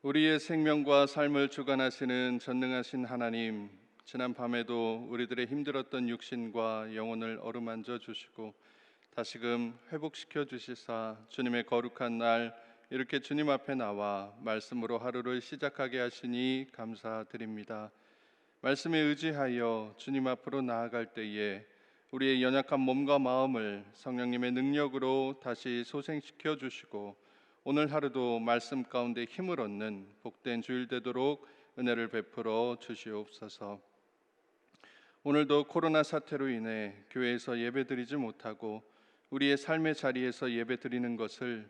우리의 생명과 삶을 주관하시는 전능하신 하나님, 지난 밤에도 우리들의 힘들었던 육신과 영혼을 어루만져 주시고 다시금 회복시켜 주시사 주님의 거룩한 날 이렇게 주님 앞에 나와 말씀으로 하루를 시작하게 하시니 감사드립니다. 말씀에 의지하여 주님 앞으로 나아갈 때에 우리의 연약한 몸과 마음을 성령님의 능력으로 다시 소생시켜 주시고 오늘 하루도 말씀 가운데 힘을 얻는 복된 주일 되도록 은혜를 베풀어 주시옵소서. 오늘도 코로나 사태로 인해 교회에서 예배드리지 못하고 우리의 삶의 자리에서 예배드리는 것을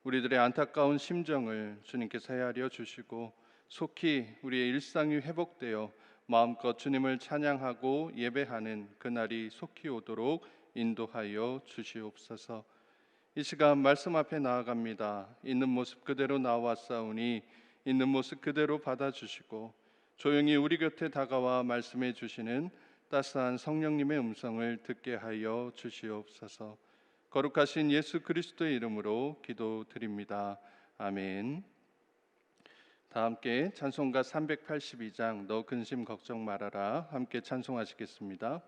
우리들의 안타까운 심정을 주님께서 헤아려 주시고 속히 우리의 일상이 회복되어 마음껏 주님을 찬양하고 예배하는 그날이 속히 오도록 인도하여 주시옵소서. 이 시간 말씀 앞에 나아갑니다. 있는 모습 그대로 나왔사오니 있는 모습 그대로 받아주시고 조용히 우리 곁에 다가와 말씀해 주시는 따스한 성령님의 음성을 듣게 하여 주시옵소서. 거룩하신 예수 그리스도의 이름으로 기도드립니다. 아멘. 다 함께 찬송가 382장 너 근심 걱정 말아라 함께 찬송하시겠습니다.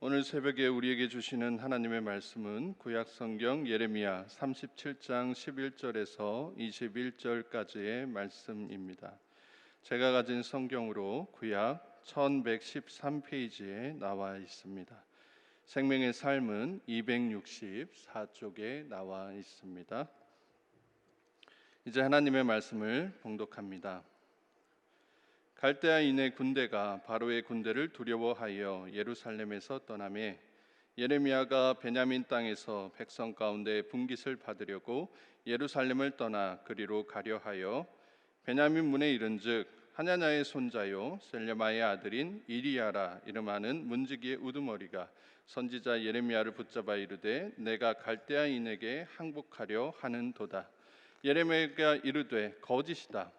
오늘 새벽에 우리에게 주시는 하나님의 말씀은 구약 성경 예레미야 37장 11절에서 21절까지의 말씀입니다. 제가 가진 성경으로 구약 1113페이지에 나와 있습니다. 생명의 삶은 264쪽에 나와 있습니다. 이제 하나님의 말씀을 봉독합니다. 갈대아인의 군대가 바로의 군대를 두려워하여 예루살렘에서 떠나매 예레미야가 베냐민 땅에서 백성 가운데 분깃을 받으려고 예루살렘을 떠나 그리로 가려 하여 베냐민 문에 이른즉 하냐냐의 손자요 셀레마의 아들인 이리야라 이름하는 문지기의 우두머리가 선지자 예레미야를 붙잡아 이르되 내가 갈대아인에게 항복하려 하는도다. 예레미야가 이르되 거짓이다.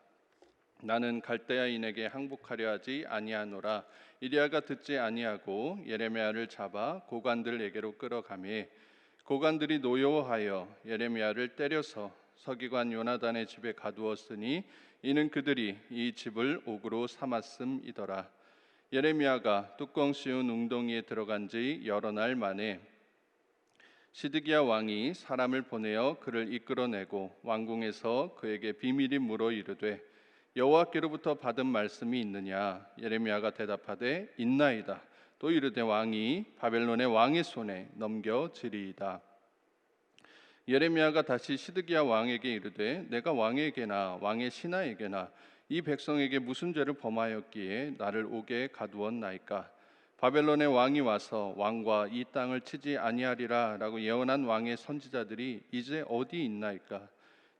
나는 갈대아인에게 항복하려 하지 아니하노라. 이리야가 듣지 아니하고 예레미야를 잡아 고관들에게로 끌어가매 고관들이 노여워하여 예레미야를 때려서 서기관 요나단의 집에 가두었으니 이는 그들이 이 집을 옥으로 삼았음이더라. 예레미야가 뚜껑 씌운 웅덩이에 들어간 지 여러 날 만에 시드기야 왕이 사람을 보내어 그를 이끌어내고 왕궁에서 그에게 비밀이 물어 이르되 여호와께로부터 받은 말씀이 있느냐? 예레미야가 대답하되 있나이다. 또 이르되 왕이 바벨론의 왕의 손에 넘겨지리이다. 예레미야가 다시 시드기야 왕에게 이르되 내가 왕에게나 왕의 신하에게나 이 백성에게 무슨 죄를 범하였기에 나를 옥에 가두었나이까? 바벨론의 왕이 와서 왕과 이 땅을 치지 아니하리라 라고 예언한 왕의 선지자들이 이제 어디 있나이까?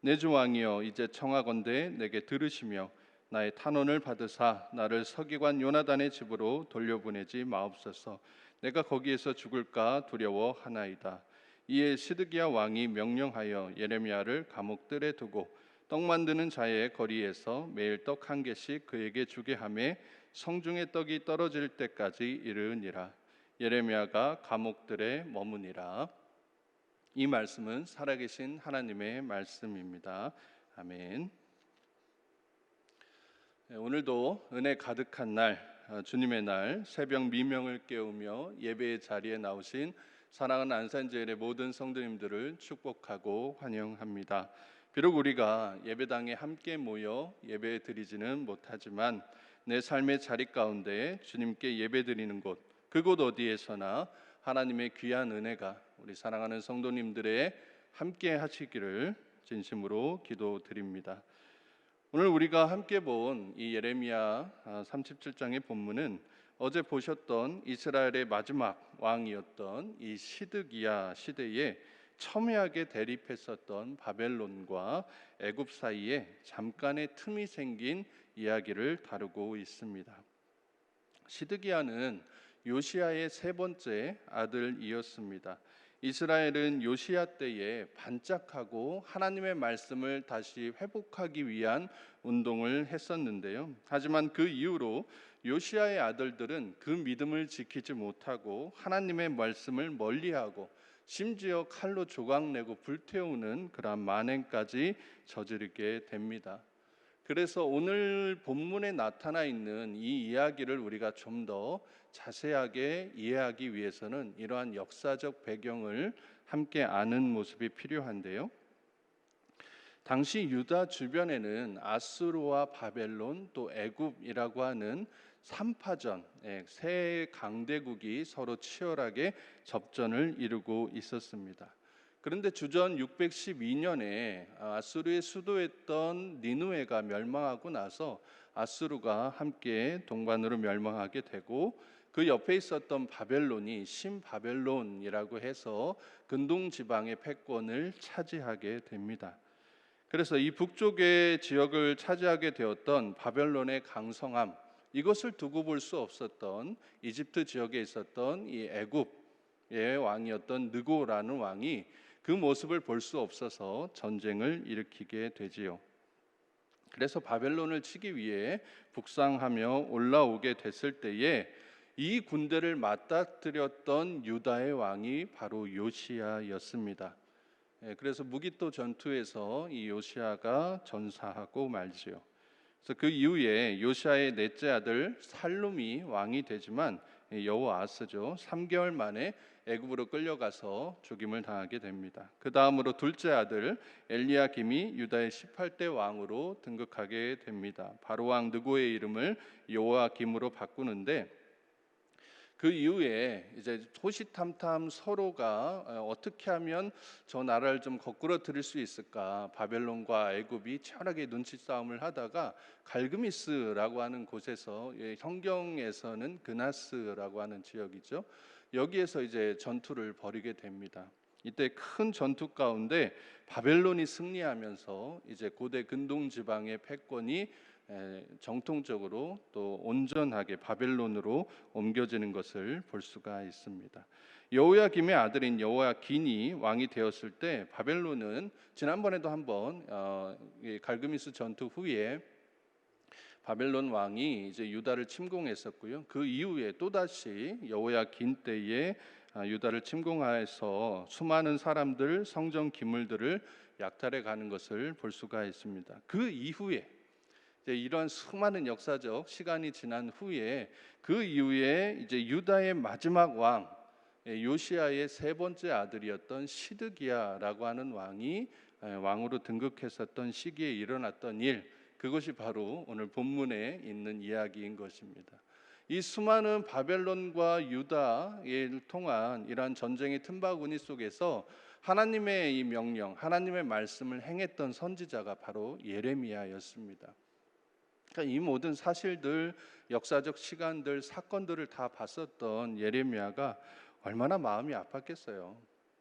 내 주 왕이여 이제 청하건대 내게 들으시며 나의 탄원을 받으사 나를 서기관 요나단의 집으로 돌려보내지 마옵소서. 내가 거기에서 죽을까 두려워하나이다. 이에 시드기야 왕이 명령하여 예레미야를 감옥들에 두고 떡 만드는 자의 거리에서 매일 떡 한 개씩 그에게 주게 하매 성중의 떡이 떨어질 때까지 이르니라. 예레미야가 감옥들에 머무니라. 이 말씀은 살아계신 하나님의 말씀입니다. 아멘. 오늘도 은혜 가득한 날, 주님의 날, 새벽 미명을 깨우며 예배의 자리에 나오신 사랑하는 안산제일의 모든 성도님들을 축복하고 환영합니다. 비록 우리가 예배당에 함께 모여 예배 드리지는 못하지만 내 삶의 자리 가운데 주님께 예배드리는 곳, 그곳 어디에서나 하나님의 귀한 은혜가 우리 사랑하는 성도님들의 함께 하시기를 진심으로 기도드립니다. 오늘 우리가 함께 본 이 예레미야 37장의 본문은 어제 보셨던 이스라엘의 마지막 왕이었던 이 시드기야 시대에 첨예하게 대립했었던 바벨론과 애굽 사이에 잠깐의 틈이 생긴 이야기를 다루고 있습니다. 시드기야는 요시야의 세 번째 아들이었습니다. 이스라엘은 요시야 때에 반짝하고 하나님의 말씀을 다시 회복하기 위한 운동을 했었는데요. 하지만 그 이후로 요시야의 아들들은 그 믿음을 지키지 못하고 하나님의 말씀을 멀리하고 심지어 칼로 조각내고 불태우는 그러한 만행까지 저지르게 됩니다. 그래서 오늘 본문에 나타나 있는 이 이야기를 우리가 좀 더 자세하게 이해하기 위해서는 이러한 역사적 배경을 함께 아는 모습이 필요한데요. 당시 유다 주변에는 아수르와 바벨론 또 애굽이라고 하는 3파전, 세 강대국이 서로 치열하게 접전을 이루고 있었습니다. 그런데 주전 612년에 아수르의 수도였던 니느웨가 멸망하고 나서 아수르가 함께 동반으로 멸망하게 되고 그 옆에 있었던 바벨론이 신바벨론이라고 해서 근동 지방의 패권을 차지하게 됩니다. 그래서 이 북쪽의 지역을 차지하게 되었던 바벨론의 강성함, 이것을 두고 볼 수 없었던 이집트 지역에 있었던 이 애굽의 왕이었던 느고라는 왕이 그 모습을 볼 수 없어서 전쟁을 일으키게 되지요. 그래서 바벨론을 치기 위해 북상하며 올라오게 됐을 때에 이 군대를 맞닥뜨렸던 유다의 왕이 바로 요시야였습니다. 그래서 무기토 전투에서 이 요시야가 전사하고 말지요. 그래서 그 이후에 요시야의 넷째 아들 살룸이 왕이 되지만 여호아스죠. 3개월 만에 애굽으로 끌려가서 죽임을 당하게 됩니다. 그 다음으로 둘째 아들 엘리야김이 유다의 18대 왕으로 등극하게 됩니다. 바로 왕 느고의 이름을 요아김으로 바꾸는데 그 이후에 이제 호시탐탐 서로가 어떻게 하면 저 나라를 좀 거꾸로 들일 수 있을까, 바벨론과 애굽이 치열하게 눈치 싸움을 하다가 갈그미스라고 하는 곳에서, 성경에서는 그나스라고 하는 지역이죠. 여기에서 이제 전투를 벌이게 됩니다. 이때 큰 전투 가운데 바벨론이 승리하면서 이제 고대 근동 지방의 패권이 정통적으로 또 온전하게 바벨론으로 옮겨지는 것을 볼 수가 있습니다. 여호야김의 아들인 여호야긴이 왕이 되었을 때, 바벨론은 지난번에도 한번 갈그미스 전투 후에 바벨론 왕이 이제 유다를 침공했었고요. 그 이후에 또 다시 여호야긴 때에 유다를 침공하여서 수많은 사람들, 성전 기물들을 약탈해 가는 것을 볼 수가 있습니다. 그 이후에 이런 수많은 역사적 시간이 지난 후에, 그 이후에 이제 유다의 마지막 왕 요시야의 세 번째 아들이었던 시드기야라고 하는 왕이 왕으로 등극했었던 시기에 일어났던 일, 그것이 바로 오늘 본문에 있는 이야기인 것입니다. 이 수많은 바벨론과 유다를 통한 이러한 전쟁의 틈바구니 속에서 하나님의 이 명령, 하나님의 말씀을 행했던 선지자가 바로 예레미야였습니다. 그러니까 이 모든 사실들, 역사적 시간들, 사건들을 다 봤었던 예레미야가 얼마나 마음이 아팠겠어요.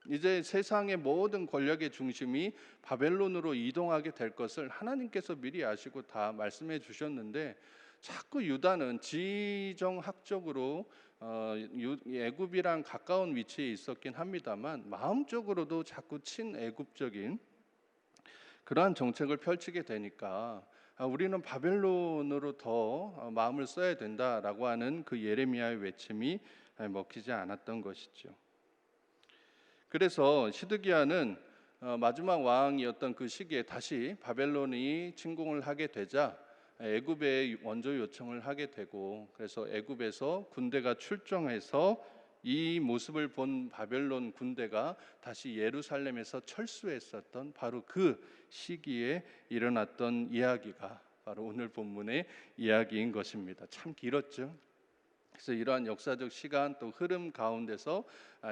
이제 세상의 모든 권력의 중심이 바벨론으로 이동하게 될 것을 하나님께서 미리 아시고 다 말씀해 주셨는데, 자꾸 유다는 지정학적으로 애굽이랑 가까운 위치에 있었긴 합니다만 마음적으로도 자꾸 친애굽적인 그러한 정책을 펼치게 되니까 우리는 바벨론으로 더 마음을 써야 된다라고 하는 그 예레미야의 외침이 먹히지 않았던 것이죠. 그래서 시드기야는 마지막 왕이었던 그 시기에 다시 바벨론이 침공을 하게 되자 애굽에 원조 요청을 하게 되고, 그래서 애굽에서 군대가 출정해서 이 모습을 본 바벨론 군대가 다시 예루살렘에서 철수했었던 바로 그 시기에 일어났던 이야기가 바로 오늘 본문의 이야기인 것입니다. 참 길었죠. 그래서 이러한 역사적 시간 또 흐름 가운데서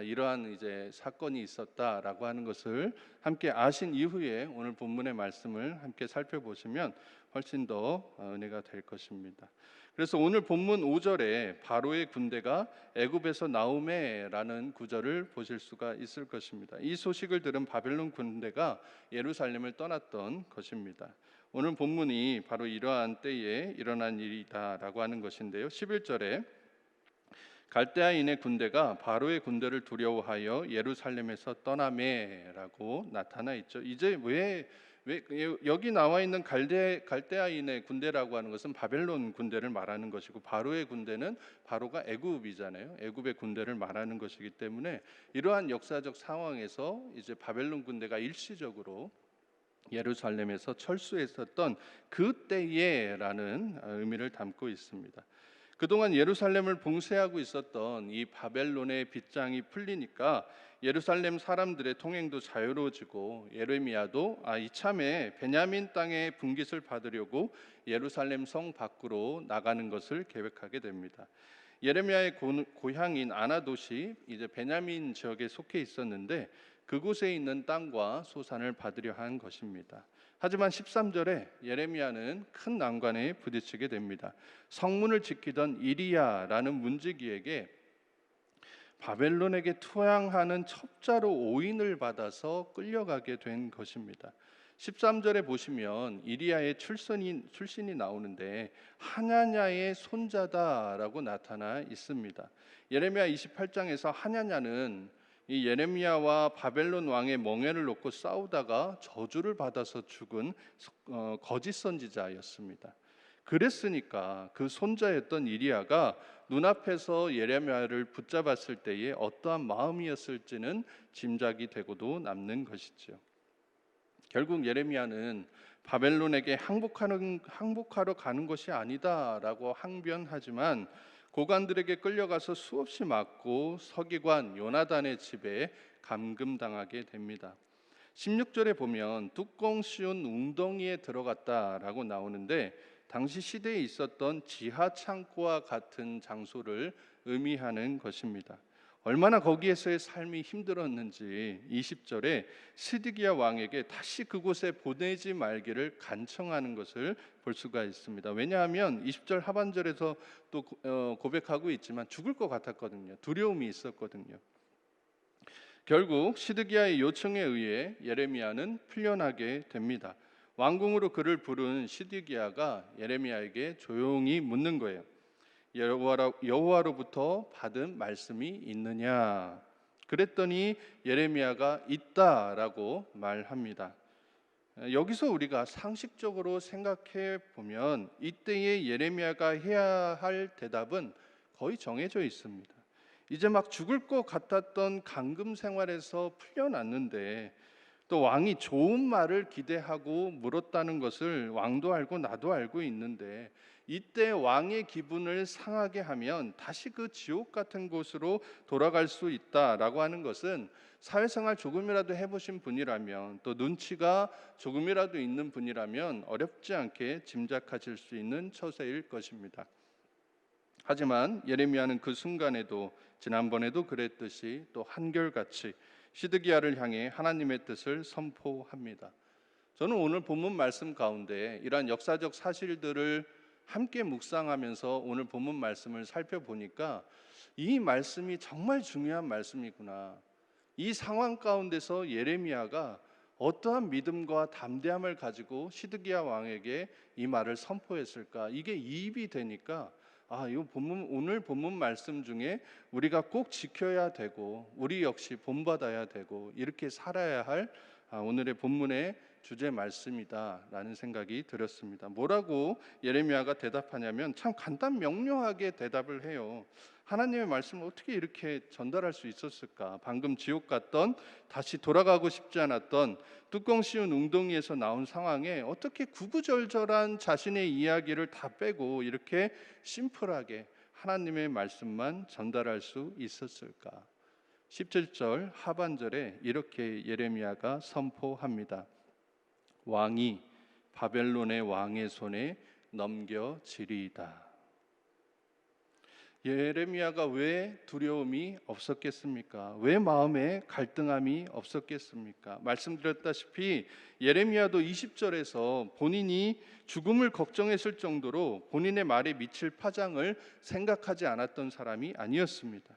이러한 이제 사건이 있었다라고 하는 것을 함께 아신 이후에 오늘 본문의 말씀을 함께 살펴보시면 훨씬 더 은혜가 될 것입니다. 그래서 오늘 본문 5절에 바로의 군대가 애굽에서 나오매라는 구절을 보실 수가 있을 것입니다. 이 소식을 들은 바벨론 군대가 예루살렘을 떠났던 것입니다. 오늘 본문이 바로 이러한 때에 일어난 일이다라고 하는 것인데요. 11절에 갈대아인의 군대가 바로의 군대를 두려워하여 예루살렘에서 떠나매라고 나타나 있죠. 이제 왜 여기 나와 있는 갈대아인의 군대라고 하는 것은 바벨론 군대를 말하는 것이고, 바로의 군대는 바로가 애굽이잖아요. 애굽의 군대를 말하는 것이기 때문에 이러한 역사적 상황에서 이제 바벨론 군대가 일시적으로 예루살렘에서 철수했었던 그때에라는 의미를 담고 있습니다. 그동안 예루살렘을 봉쇄하고 있었던 이 바벨론의 빗장이 풀리니까 예루살렘 사람들의 통행도 자유로워지고, 예레미야도 이참에 베냐민 땅의 분깃을 받으려고 예루살렘 성 밖으로 나가는 것을 계획하게 됩니다. 예레미야의 고향인 아나돗이 이제 베냐민 지역에 속해 있었는데 그곳에 있는 땅과 소산을 받으려 한 것입니다. 하지만 13절에 예레미야는 큰 난관에 부딪히게 됩니다. 성문을 지키던 이리야라는 문지기에게 바벨론에게 투항하는 첩자로 오인을 받아서 끌려가게 된 것입니다. 13절에 보시면 이리야의 출신이 나오는데 하냐냐의 손자다라고 나타나 있습니다. 예레미야 28장에서 하냐냐는 이 예레미야와 바벨론 왕의 멍에를 놓고 싸우다가 저주를 받아서 죽은 거짓 선지자였습니다. 그랬으니까 그 손자였던 이리야가 눈앞에서 예레미야를 붙잡았을 때에 어떠한 마음이었을지는 짐작이 되고도 남는 것이죠. 결국 예레미야는 바벨론에게 항복하러 가는 것이 아니다라고 항변하지만 고관들에게 끌려가서 수없이 맞고 서기관 요나단의 집에 감금당하게 됩니다. 16절에 보면 뚜껑 씌운 웅덩이에 들어갔다라고 나오는데 당시 시대에 있었던 지하 창고와 같은 장소를 의미하는 것입니다. 얼마나 거기에서의 삶이 힘들었는지 20절에 시드기야 왕에게 다시 그곳에 보내지 말기를 간청하는 것을 볼 수가 있습니다. 왜냐하면 20절 하반절에서 또 고백하고 있지만 죽을 것 같았거든요. 두려움이 있었거든요. 결국 시드기야의 요청에 의해 예레미야는 풀려나게 됩니다. 왕궁으로 그를 부른 시드기야가 예레미야에게 조용히 묻는 거예요. 여호와로부터 받은 말씀이 있느냐? 그랬더니 예레미야가 있다라고 말합니다. 여기서 우리가 상식적으로 생각해 보면 이때의 예레미야가 해야 할 대답은 거의 정해져 있습니다. 이제 막 죽을 것 같았던 감금 생활에서 풀려났는데 또 왕이 좋은 말을 기대하고 물었다는 것을 왕도 알고 나도 알고 있는데 이때 왕의 기분을 상하게 하면 다시 그 지옥 같은 곳으로 돌아갈 수 있다라고 하는 것은 사회생활 조금이라도 해보신 분이라면 또 눈치가 조금이라도 있는 분이라면 어렵지 않게 짐작하실 수 있는 처세일 것입니다. 하지만 예레미야는 그 순간에도 지난번에도 그랬듯이 또 한결같이 시드기야를 향해 하나님의 뜻을 선포합니다. 저는 오늘 본문 말씀 가운데 이러한 역사적 사실들을 함께 묵상하면서 오늘 본문 말씀을 살펴보니까 이 말씀이 정말 중요한 말씀이구나. 이 상황 가운데서 예레미야가 어떠한 믿음과 담대함을 가지고 시드기야 왕에게 이 말을 선포했을까? 이게 이입이 되니까 이 오늘 본문 말씀 중에 우리가 꼭 지켜야 되고 우리 역시 본받아야 되고 이렇게 살아야 할 오늘의 본문의 주제 말씀이다라는 생각이 들었습니다. 뭐라고 예레미야가 대답하냐면 참 간단 명료하게 대답을 해요. 하나님의 말씀을 어떻게 이렇게 전달할 수 있었을까? 방금 지옥 갔던 다시 돌아가고 싶지 않았던 뚜껑 씌운 웅덩이에서 나온 상황에 어떻게 구구절절한 자신의 이야기를 다 빼고 이렇게 심플하게 하나님의 말씀만 전달할 수 있었을까? 17절 하반절에 이렇게 예레미야가 선포합니다. 왕이 바벨론의 왕의 손에 넘겨지리이다. 예레미야가 왜 두려움이 없었겠습니까? 왜 마음에 갈등함이 없었겠습니까? 말씀드렸다시피 예레미야도 20절에서 본인이 죽음을 걱정했을 정도로 본인의 말에 미칠 파장을 생각하지 않았던 사람이 아니었습니다.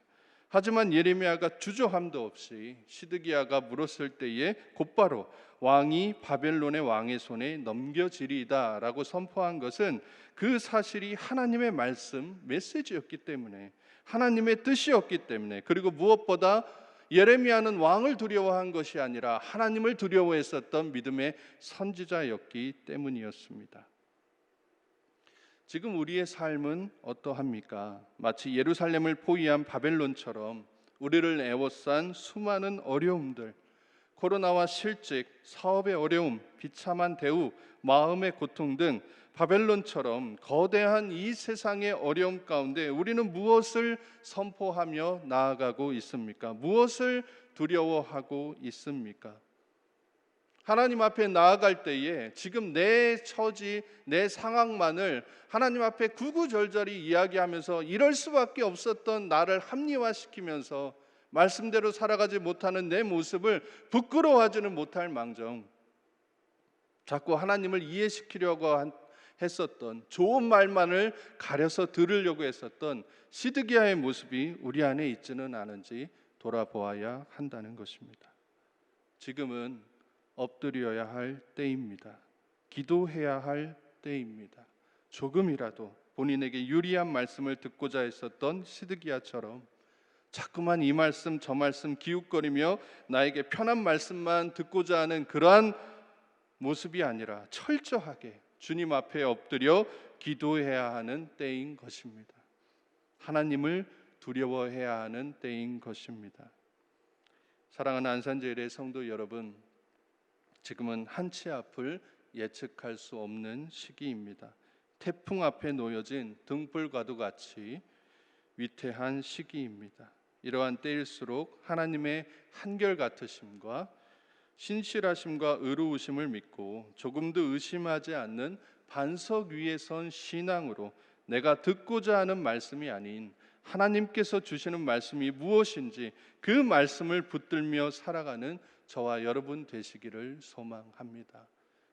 하지만 예레미야가 주저함도 없이 시드기야가 물었을 때에 곧바로 왕이 바벨론의 왕의 손에 넘겨지리이다라고 선포한 것은 그 사실이 하나님의 말씀 메시지였기 때문에 하나님의 뜻이었기 때문에 그리고 무엇보다 예레미야는 왕을 두려워한 것이 아니라 하나님을 두려워했었던 믿음의 선지자였기 때문이었습니다. 지금 우리의 삶은 어떠합니까? 마치 예루살렘을 포위한 바벨론처럼 우리를 애워싼 수많은 어려움들, 코로나와 실직, 사업의 어려움, 비참한 대우, 마음의 고통 등 바벨론처럼 거대한 이 세상의 어려움 가운데 우리는 무엇을 선포하며 나아가고 있습니까? 무엇을 두려워하고 있습니까? 하나님 앞에 나아갈 때에 지금 내 처지, 내 상황만을 하나님 앞에 구구절절히 이야기하면서 이럴 수밖에 없었던 나를 합리화시키면서 말씀대로 살아가지 못하는 내 모습을 부끄러워하지는 못할 망정 자꾸 하나님을 이해시키려고 했었던 좋은 말만을 가려서 들으려고 했었던 시드기야의 모습이 우리 안에 있지는 않은지 돌아보아야 한다는 것입니다. 지금은 엎드려야 할 때입니다. 기도해야 할 때입니다. 조금이라도 본인에게 유리한 말씀을 듣고자 했었던 시드기야처럼 자꾸만 이 말씀 저 말씀 기웃거리며 나에게 편한 말씀만 듣고자 하는 그러한 모습이 아니라 철저하게 주님 앞에 엎드려 기도해야 하는 때인 것입니다. 하나님을 두려워해야 하는 때인 것입니다. 사랑하는 안산제일의 성도 여러분, 지금은 한치 앞을 예측할 수 없는 시기입니다. 태풍 앞에 놓여진 등불과도 같이 위태한 시기입니다. 이러한 때일수록 하나님의 한결같으심과 신실하심과 의로우심을 믿고 조금도 의심하지 않는 반석 위에 선 신앙으로 내가 듣고자 하는 말씀이 아닌 하나님께서 주시는 말씀이 무엇인지 그 말씀을 붙들며 살아가는 저와 여러분 되시기를 소망합니다.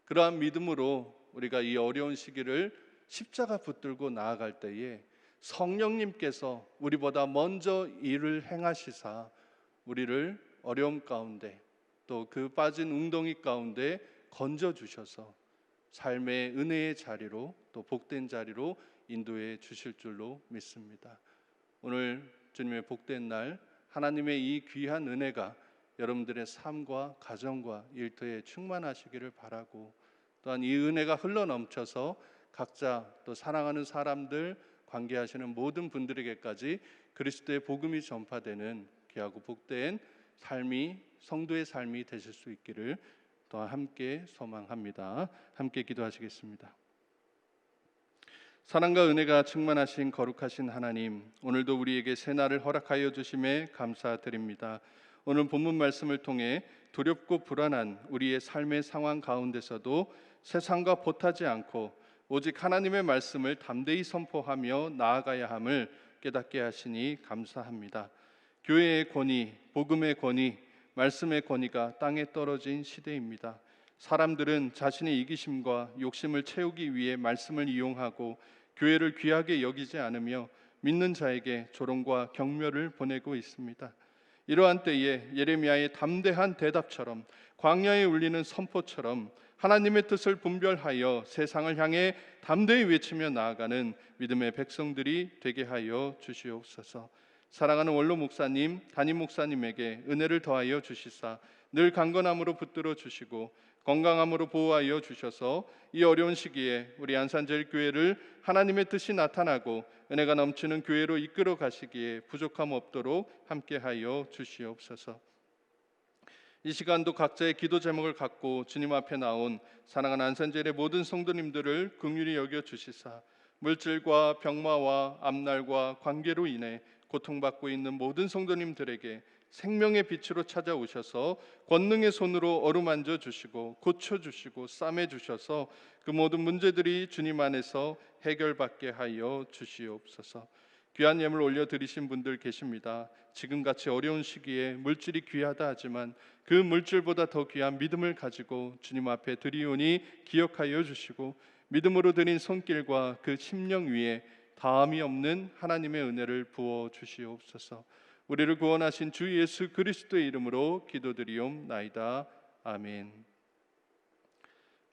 그러한 믿음으로 우리가 이 어려운 시기를 십자가 붙들고 나아갈 때에 성령님께서 우리보다 먼저 일을 행하시사 우리를 어려움 가운데 또 그 빠진 웅덩이 가운데 건져 주셔서 삶의 은혜의 자리로 또 복된 자리로 인도해 주실 줄로 믿습니다. 오늘 주님의 복된 날 하나님의 이 귀한 은혜가 여러분들의 삶과 가정과 일터에 충만하시기를 바라고, 또한 이 은혜가 흘러넘쳐서 각자 또 사랑하는 사람들, 관계하시는 모든 분들에게까지 그리스도의 복음이 전파되는 귀하고 복된 삶이, 성도의 삶이 되실 수 있기를 또한 함께 소망합니다. 함께 기도하시겠습니다. 사랑과 은혜가 충만하신 거룩하신 하나님, 오늘도 우리에게 새날을 허락하여 주심에 감사드립니다. 오늘 본문 말씀을 통해 두렵고 불안한 우리의 삶의 상황 가운데서도 세상과 보타지 않고 오직 하나님의 말씀을 담대히 선포하며 나아가야 함을 깨닫게 하시니 감사합니다. 교회의 권위, 복음의 권위, 말씀의 권위가 땅에 떨어진 시대입니다. 사람들은 자신의 이기심과 욕심을 채우기 위해 말씀을 이용하고 교회를 귀하게 여기지 않으며 믿는 자에게 조롱과 경멸을 보내고 있습니다. 이러한 때에 예레미야의 담대한 대답처럼, 광야에 울리는 선포처럼 하나님의 뜻을 분별하여 세상을 향해 담대히 외치며 나아가는 믿음의 백성들이 되게 하여 주시옵소서. 사랑하는 원로 목사님, 담임 목사님에게 은혜를 더하여 주시사 늘 강건함으로 붙들어 주시고 건강함으로 보호하여 주셔서 이 어려운 시기에 우리 안산제일교회를 하나님의 뜻이 나타나고 은혜가 넘치는 교회로 이끌어 가시기에 부족함 없도록 함께하여 주시옵소서. 이 시간도 각자의 기도 제목을 갖고 주님 앞에 나온 사랑하는 안산제일의 모든 성도님들을 긍휼히 여겨 주시사 물질과 병마와 앞날과 관계로 인해 고통받고 있는 모든 성도님들에게 생명의 빛으로 찾아오셔서 권능의 손으로 어루만져 주시고 고쳐주시고 싸매주셔서 그 모든 문제들이 주님 안에서 해결받게 하여 주시옵소서. 귀한 예물 올려드리신 분들 계십니다. 지금같이 어려운 시기에 물질이 귀하다 하지만 그 물질보다 더 귀한 믿음을 가지고 주님 앞에 드리오니 기억하여 주시고 믿음으로 드린 손길과 그 심령 위에 다함이 없는 하나님의 은혜를 부어 주시옵소서. 우리를 구원하신 주 예수 그리스도의 이름으로 기도드리옵나이다. 아멘.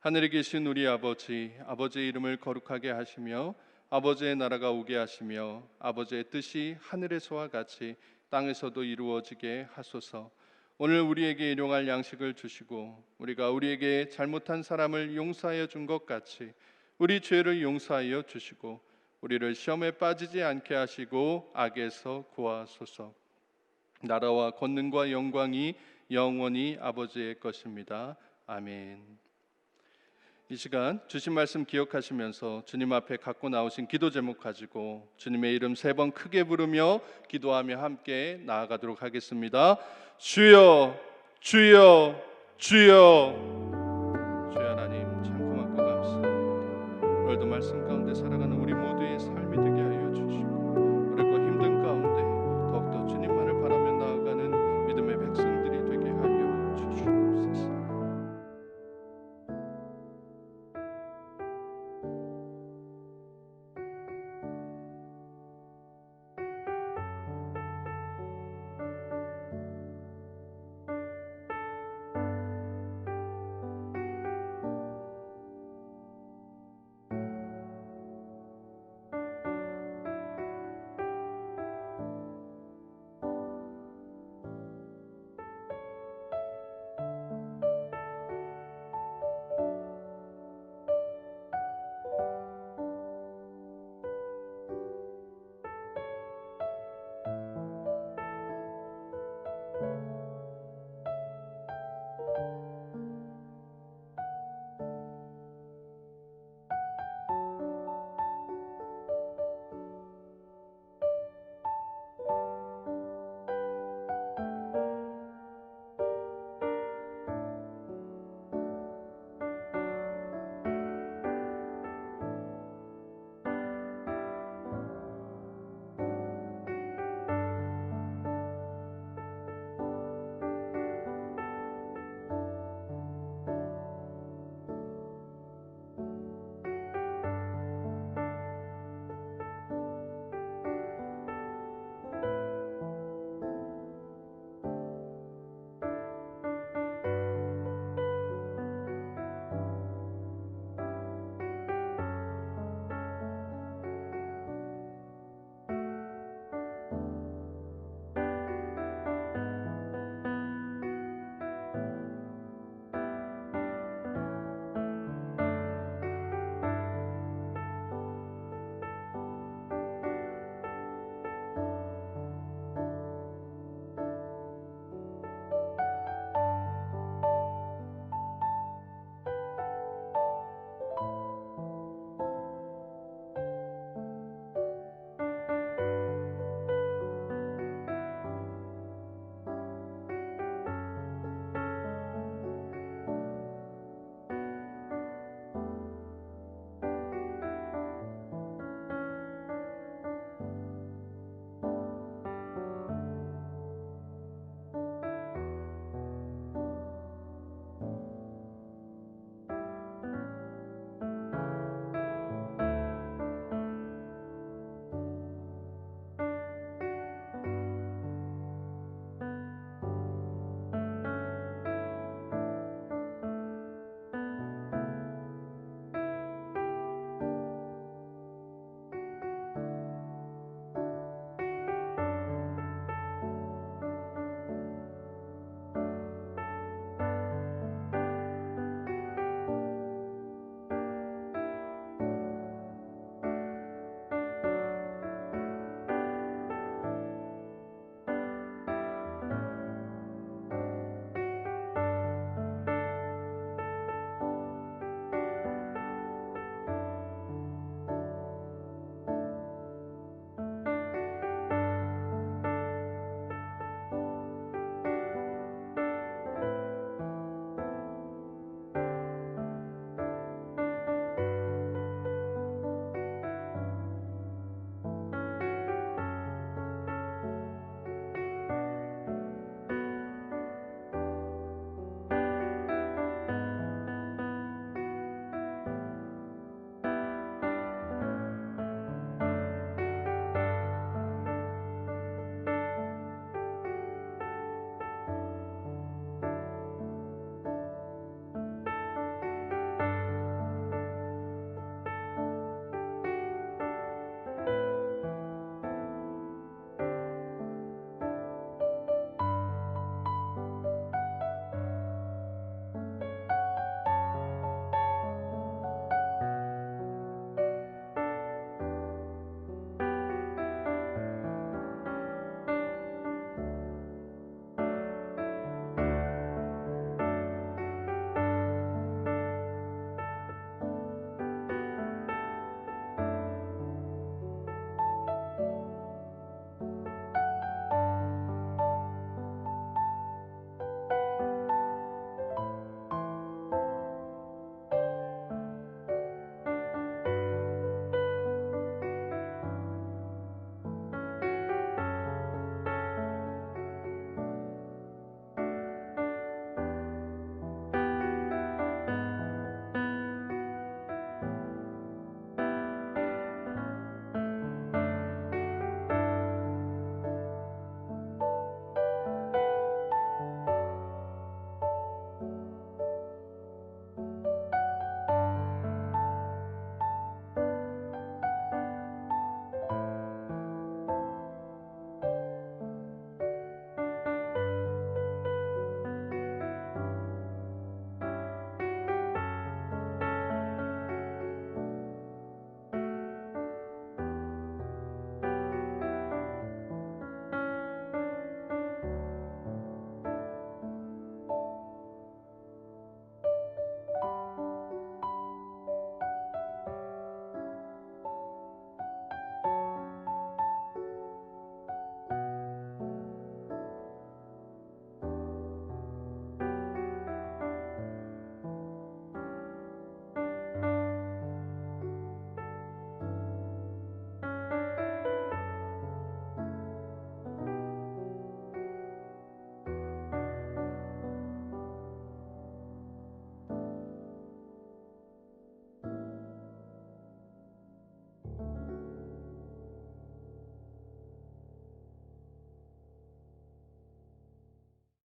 하늘에 계신 우리 아버지, 아버지의 이름을 거룩하게 하시며 아버지의 나라가 오게 하시며 아버지의 뜻이 하늘에서와 같이 땅에서도 이루어지게 하소서. 오늘 우리에게 일용할 양식을 주시고 우리가 우리에게 잘못한 사람을 용서하여 준 것 같이 우리 죄를 용서하여 주시고 우리를 시험에 빠지지 않게 하시고 악에서 구하소서. 나라와 권능과 영광이 영원히 아버지의 것입니다. 아멘. 이 시간 주신 말씀 기억하시면서 주님 앞에 갖고 나오신 기도 제목 가지고 주님의 이름 3번 크게 부르며 기도하며 함께 나아가도록 하겠습니다. 주여, 주여, 주여. 주여 하나님, 참고 받고 감사합니다. 오늘도 말씀 가운데 살아가는 우리 모두의 삶이 되게 하여